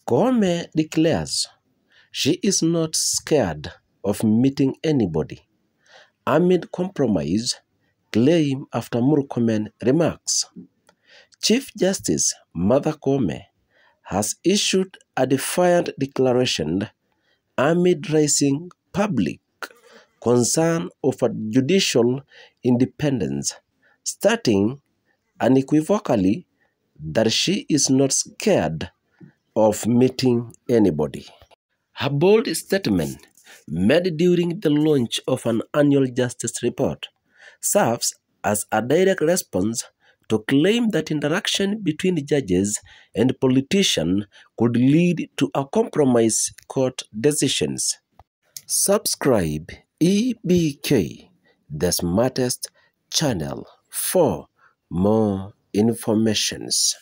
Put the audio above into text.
Koome declares she is not scared of meeting anybody amid compromise claim after Murkomen remarks. Chief Justice Martha Koome has issued a defiant declaration amid rising public concern over judicial independence, stating unequivocally that she is not scared of meeting anybody. Her bold statement, made during the launch of an annual justice report, serves as a direct response to claim that interaction between judges and politicians could lead to a compromise court decisions. Subscribe EBK, the smartest channel, for more informations.